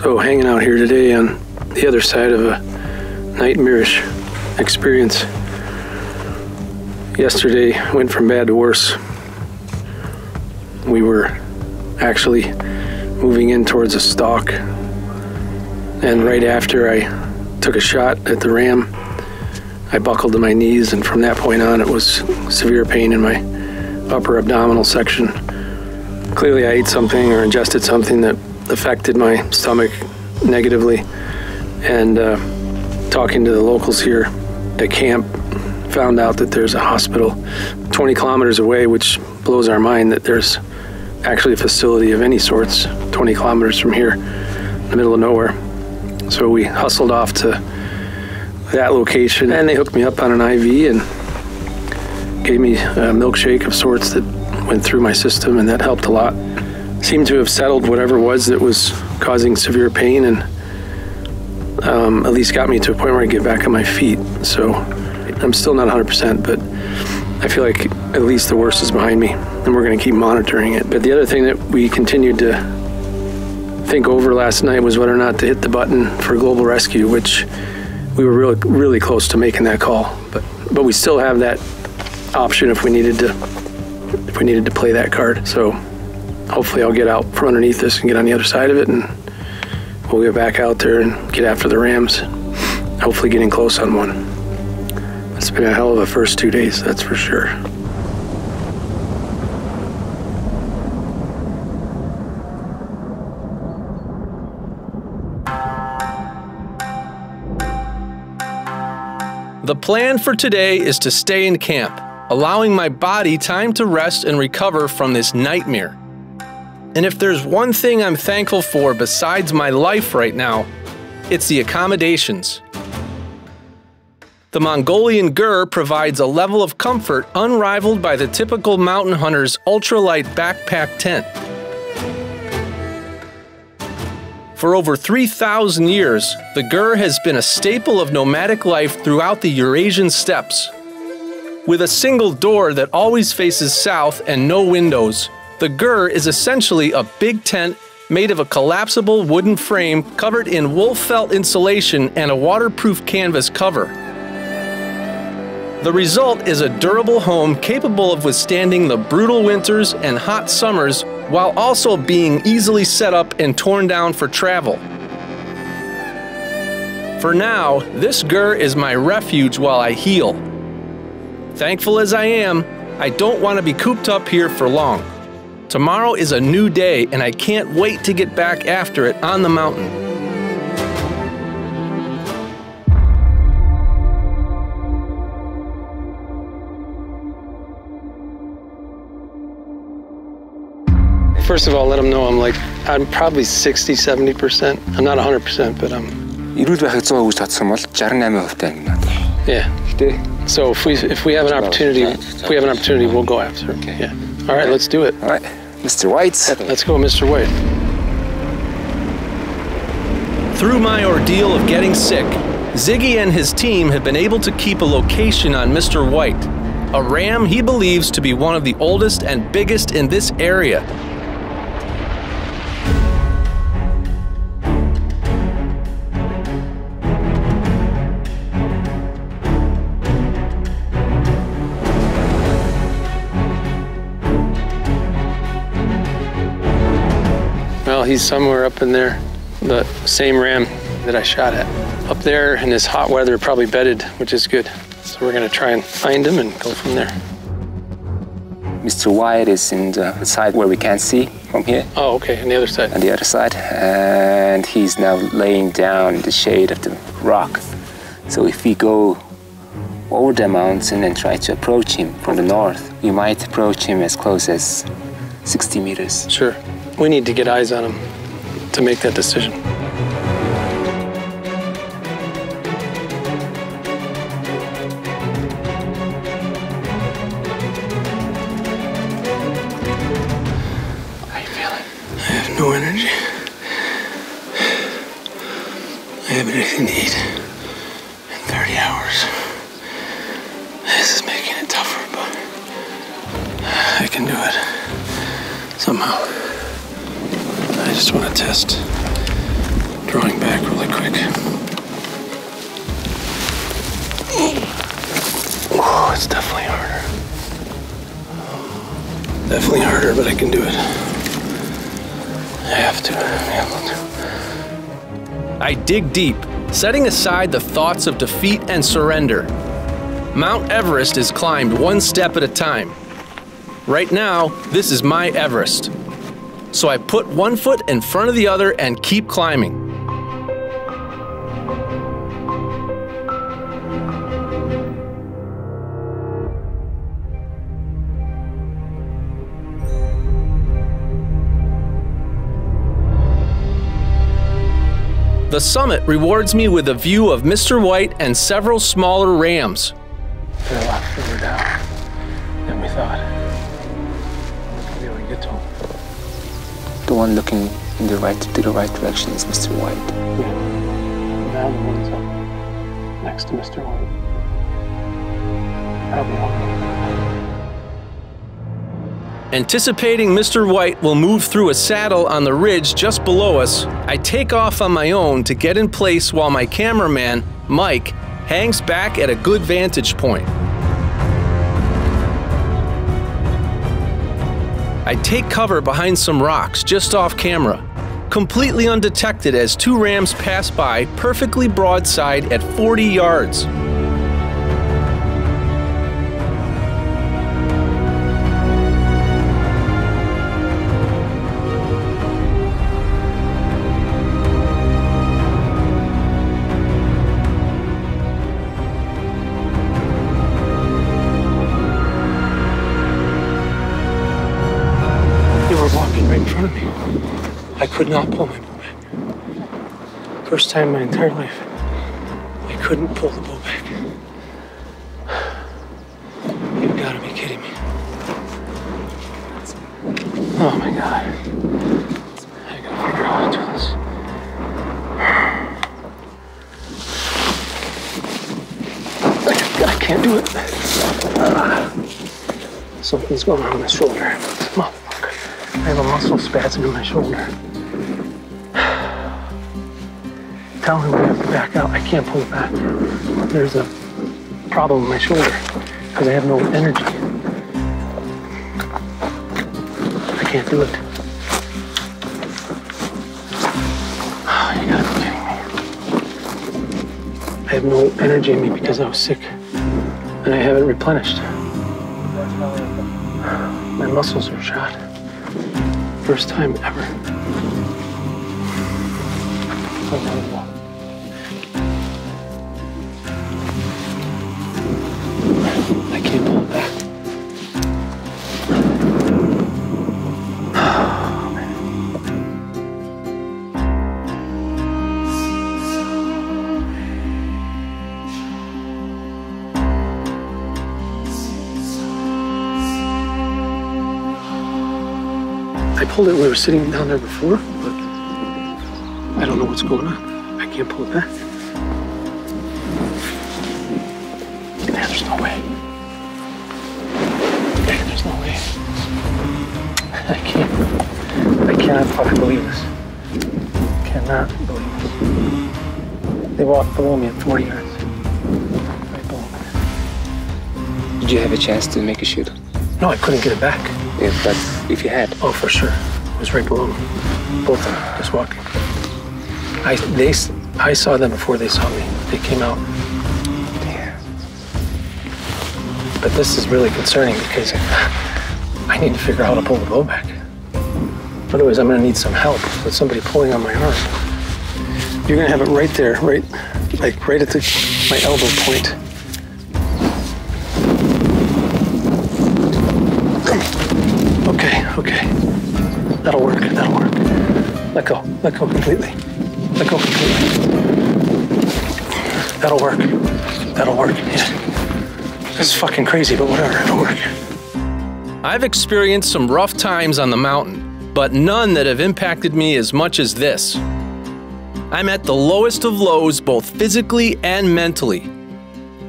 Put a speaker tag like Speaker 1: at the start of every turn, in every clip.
Speaker 1: So hanging out here today on the other side of a nightmarish experience. Yesterday went from bad to worse. We were actually moving in towards a stalk, and right after I took a shot at the ram, I buckled to my knees, and from that point on it was severe pain in my upper abdominal section. Clearly I ate something or ingested something that affected my stomach negatively, and talking to the locals here at camp, found out that there's a hospital 20 kilometers away, which blows our mind that there's actually a facility of any sorts 20 kilometers from here in the middle of nowhere. So we hustled off to that location, and they hooked me up on an IV and gave me a milkshake of sorts that went through my system, and that helped a lot. Seemed to have settled whatever it was that was causing severe pain, and at least got me to a point where I get back on my feet. So I'm still not 100%, but I feel like at least the worst is behind me, and we're going to keep monitoring it. But the other thing that we continued to think over last night was whether or not to hit the button for global rescue, which we were really close to making that call. But we still have that option if we needed to play that card. So hopefully I'll get out from underneath this and get on the other side of it, and we'll get back out there and get after the rams, hopefully getting close on one. It's been a hell of a first 2 days, that's for sure.
Speaker 2: The plan for today is to stay in camp, allowing my body time to rest and recover from this nightmare. And if there's one thing I'm thankful for besides my life right now, it's the accommodations. The Mongolian Gur provides a level of comfort unrivaled by the typical mountain hunter's ultralight backpack tent. For over 3,000 years, the Gur has been a staple of nomadic life throughout the Eurasian steppes. With a single door that always faces south and no windows, the Gur is essentially a big tent made of a collapsible wooden frame covered in wool felt insulation and a waterproof canvas cover. The result is a durable home capable of withstanding the brutal winters and hot summers while also being easily set up and torn down for travel. For now, this Gur is my refuge while I heal. Thankful as I am, I don't want to be cooped up here for long. Tomorrow is a new day, and I can't wait to get back after it on the mountain.
Speaker 1: First of all, let them know I'm probably 60-70%. I'm not 100%, but I'm. Yeah. So if we have an opportunity, we'll go after it. Okay. Yeah. All right, let's do it.
Speaker 3: All right, Mr. White.
Speaker 1: Let's go, Mr. White.
Speaker 2: Through my ordeal of getting sick, Ziggy and his team have been able to keep a location on Mr. White, a ram he believes to be one of the oldest and biggest in this area.
Speaker 1: Well, he's somewhere up in there, the same ram that I shot at. Up there in this hot weather, probably bedded, which is good. So we're gonna try and find him and go from there.
Speaker 3: Mr. White is in the side where we can't see from here.
Speaker 1: Oh, okay, on the other side.
Speaker 3: On the other side, and he's now laying down in the shade of the rock. So if we go over the mountain and try to approach him from the north, we might approach him as close as 60 meters.
Speaker 1: Sure. We need to get eyes on him to make that decision. How you feeling? I have no energy. I have everything to eat in 30 hours. This is making it tougher, but I can do it somehow. I just want to test drawing back really quick. Oh, it's definitely harder. Definitely harder, but I can do it. I have to.
Speaker 2: I dig deep, setting aside the thoughts of defeat and surrender. Mount Everest is climbed one step at a time. Right now, this is my Everest. So I put one foot in front of the other and keep climbing. The summit rewards me with a view of Mr. White and several smaller rams.
Speaker 1: They're a lot further down than we thought. Let's be able to get to them.
Speaker 3: The one looking in the right direction is Mr. White.
Speaker 1: Yeah. Now the one's up next to Mr. White. Probably all.
Speaker 2: Anticipating Mr. White will move through a saddle on the ridge just below us, I take off on my own to get in place while my cameraman, Mike, hangs back at a good vantage point. I take cover behind some rocks just off camera, completely undetected as two rams pass by perfectly broadside at 40 yards.
Speaker 1: Right in front of me. I could not pull my bow back. First time in my entire life, I couldn't pull the bow back. You've got to be kidding me. Oh my God. I gotta figure out how to do this. I can't do it. Something's going on with my shoulder. I have a muscle spasm in my shoulder. Tell him we have to back out. I can't pull it back. There's a problem with my shoulder because I have no energy. I can't do it. Oh, you gotta be kidding me. I have no energy in me because I was sick and I haven't replenished. My muscles are shot. First time ever. Unbelievable. I can't pull it back. Oh, man. I pulled it when we were sitting down there before, but I don't know what's going on. I can't pull it back. Man, there's no way. Man, there's no way. I cannot fucking believe this. Cannot believe this. They walked below me at 40 yards. Right below me.
Speaker 3: Did you have a chance to make a shoot?
Speaker 1: No, I couldn't get it back.
Speaker 3: Yeah, but if you had.
Speaker 1: Oh, for sure. It was right below me. Both of them, just walking. I saw them before they saw me. They came out.
Speaker 3: Yeah.
Speaker 1: But this is really concerning because I need to figure out how to pull the bow back. Otherwise, I'm going to need some help with somebody pulling on my arm. You're going to have it right there, right at my elbow point. Okay. That'll work. Let go completely. Let go completely. That'll work. Yeah. This is fucking crazy, but whatever, it'll work.
Speaker 2: I've experienced some rough times on the mountain, but none that have impacted me as much as this. I'm at the lowest of lows both physically and mentally.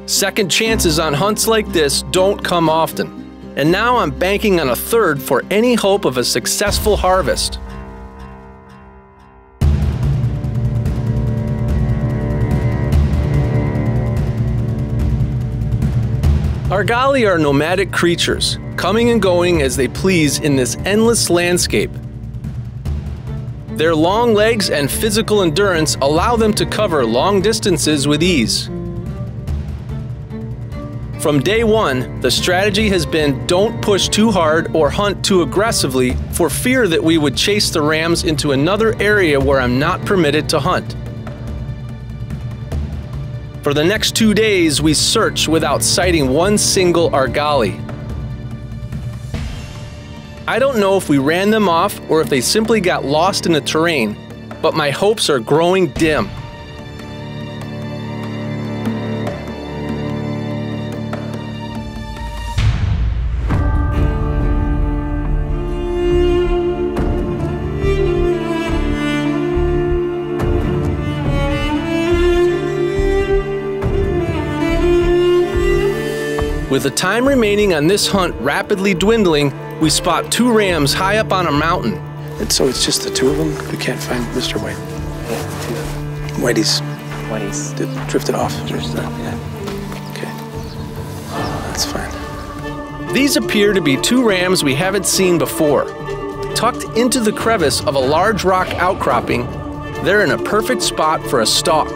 Speaker 2: Second chances on hunts like this don't come often. And now I'm banking on a third for any hope of a successful harvest. Argali are nomadic creatures, coming and going as they please in this endless landscape. Their long legs and physical endurance allow them to cover long distances with ease. From day one, the strategy has been don't push too hard or hunt too aggressively for fear that we would chase the rams into another area where I'm not permitted to hunt. For the next 2 days, we search without sighting one single Argali. I don't know if we ran them off or if they simply got lost in the terrain, but my hopes are growing dim. With the time remaining on this hunt rapidly dwindling, we spot 2 rams high up on a mountain.
Speaker 1: And so it's just the 2 of them? We can't find Mr. White?
Speaker 3: Yeah, 2.
Speaker 1: Whitey's drifted off?
Speaker 3: Drifted off, yeah.
Speaker 1: Okay. That's fine.
Speaker 2: These appear to be 2 rams we haven't seen before. Tucked into the crevice of a large rock outcropping, they're in a perfect spot for a stalk.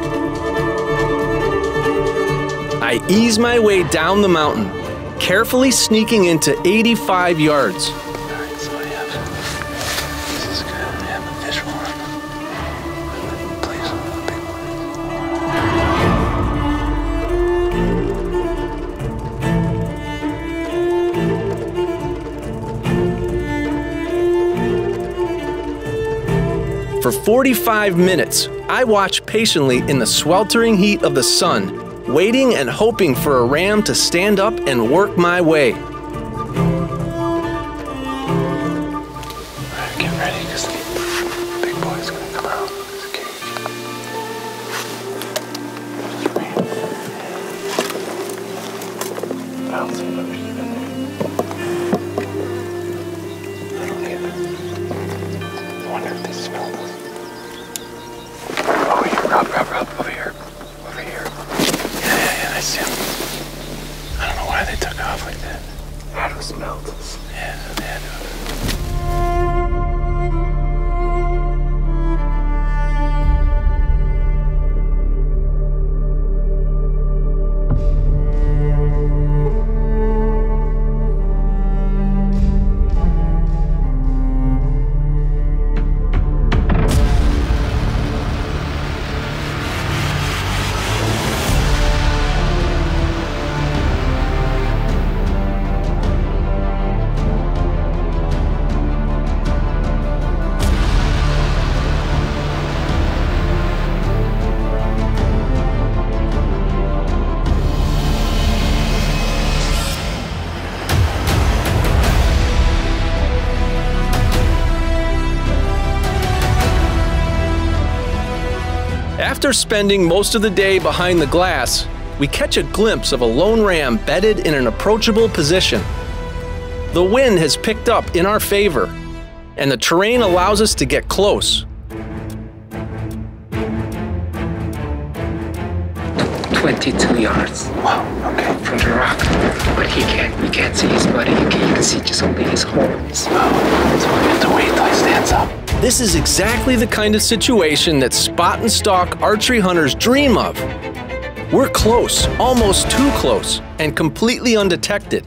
Speaker 2: I ease my way down the mountain, carefully sneaking into 85 yards.
Speaker 1: All right, so this is good. We have a visual on the place on the big
Speaker 2: one. For 45 minutes, I watch patiently in the sweltering heat of the sun, waiting and hoping for a ram to stand up and work my way.
Speaker 1: All right, get ready, because the big boy's going to come out of his cage. I don't think I've been there. I don't either. I wonder if they smelled us. Over here, Rob, over here. Over here. Yeah, I see him. I don't know why they took off like that. Had to smell us. Yeah, they had to.
Speaker 2: After spending most of the day behind the glass, we catch a glimpse of a lone ram bedded in an approachable position. The wind has picked up in our favor, and the terrain allows us to get close.
Speaker 3: 22 yards.
Speaker 1: Wow, okay.
Speaker 3: From the rock. But we can't see his body. You can see just only his horns.
Speaker 1: Oh, so we have to wait till he stands up.
Speaker 2: This is exactly the kind of situation that spot and stalk archery hunters dream of. We're close, almost too close, and completely undetected.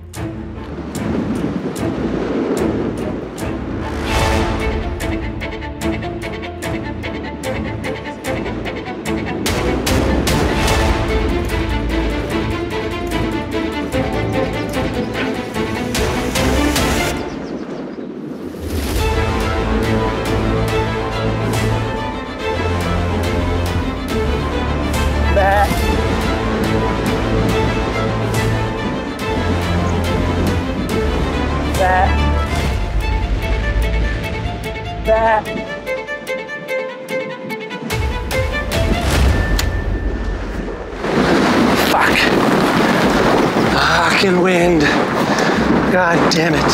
Speaker 1: Fuck. Fucking wind. God damn it.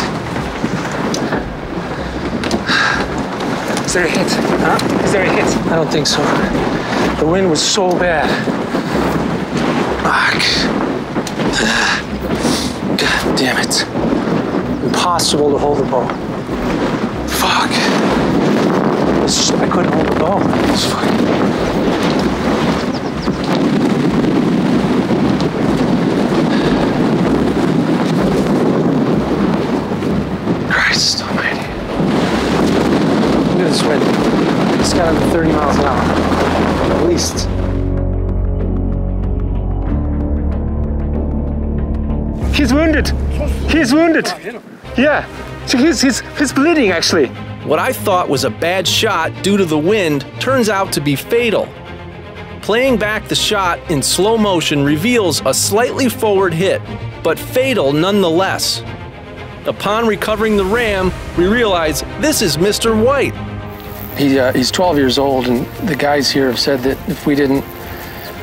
Speaker 3: Is there a hit?
Speaker 1: Huh?
Speaker 3: Is there a hit?
Speaker 1: I don't think so. The wind was so bad. Fuck. damn it. Impossible to hold the bow. Fuck. I couldn't hold the bow. It's fucking... Christ almighty. Look at this wind. It's got to be 30 miles an hour. At least. He's wounded. He's wounded. Yeah. So he's bleeding, actually.
Speaker 2: What I thought was a bad shot due to the wind turns out to be fatal. Playing back the shot in slow motion reveals a slightly forward hit, but fatal nonetheless. Upon recovering the ram, we realize this is Mr. White.
Speaker 1: He's 12 years old, and the guys here have said that if we didn't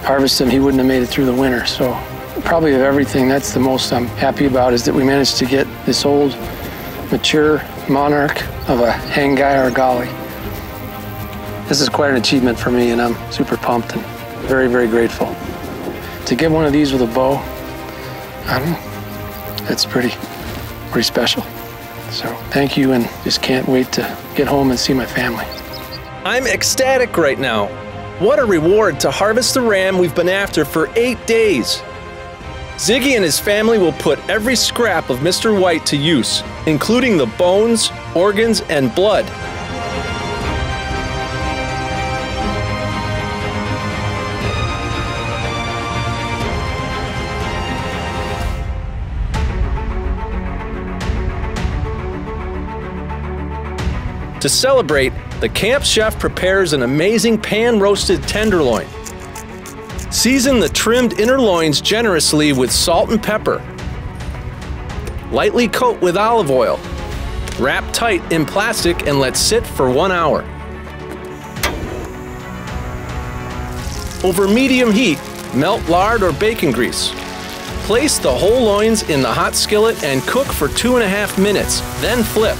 Speaker 1: harvest him, he wouldn't have made it through the winter. So probably of everything, that's the most I'm happy about, is that we managed to get this old, mature monarch of a hang guy or a golly. This is quite an achievement for me, and I'm super pumped and very, very grateful. To get one of these with a bow, I don't know, it's pretty special. So thank you, and just can't wait to get home and see my family.
Speaker 2: I'm ecstatic right now. What a reward to harvest the ram we've been after for 8 days. Ziggy and his family will put every scrap of Mr. White to use, including the bones, organs, and blood. To celebrate, the camp chef prepares an amazing pan-roasted tenderloin. Season the trimmed inner loins generously with salt and pepper. Lightly coat with olive oil. Wrap tight in plastic and let sit for 1 hour. Over medium heat, melt lard or bacon grease. Place the whole loins in the hot skillet and cook for 2.5 minutes, then flip.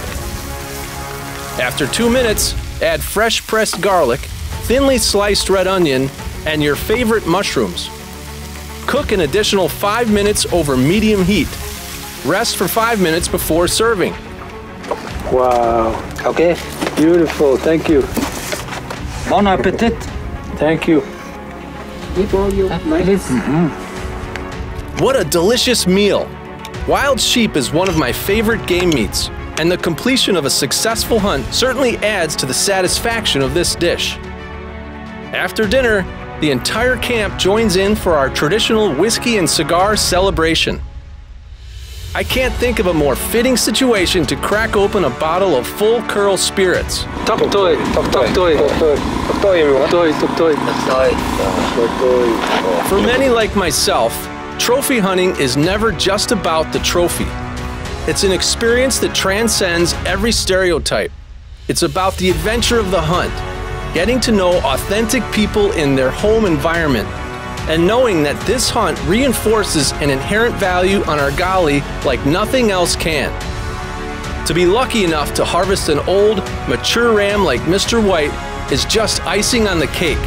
Speaker 2: After 2 minutes, add fresh pressed garlic, thinly sliced red onion, and your favorite mushrooms. Cook an additional 5 minutes over medium heat. Rest for 5 minutes before serving.
Speaker 1: Wow.
Speaker 3: Okay.
Speaker 1: Beautiful. Thank you.
Speaker 3: Bon appetit.
Speaker 1: Thank you.
Speaker 2: What a delicious meal. Wild sheep is one of my favorite game meats, and the completion of a successful hunt certainly adds to the satisfaction of this dish. After dinner, the entire camp joins in for our traditional whiskey and cigar celebration. I can't think of a more fitting situation to crack open a bottle of Full Curl spirits. For many like myself, trophy hunting is never just about the trophy. It's an experience that transcends every stereotype. It's about the adventure of the hunt, getting to know authentic people in their home environment, and knowing that this hunt reinforces an inherent value on our golly like nothing else can. To be lucky enough to harvest an old, mature ram like Mr. White is just icing on the cake.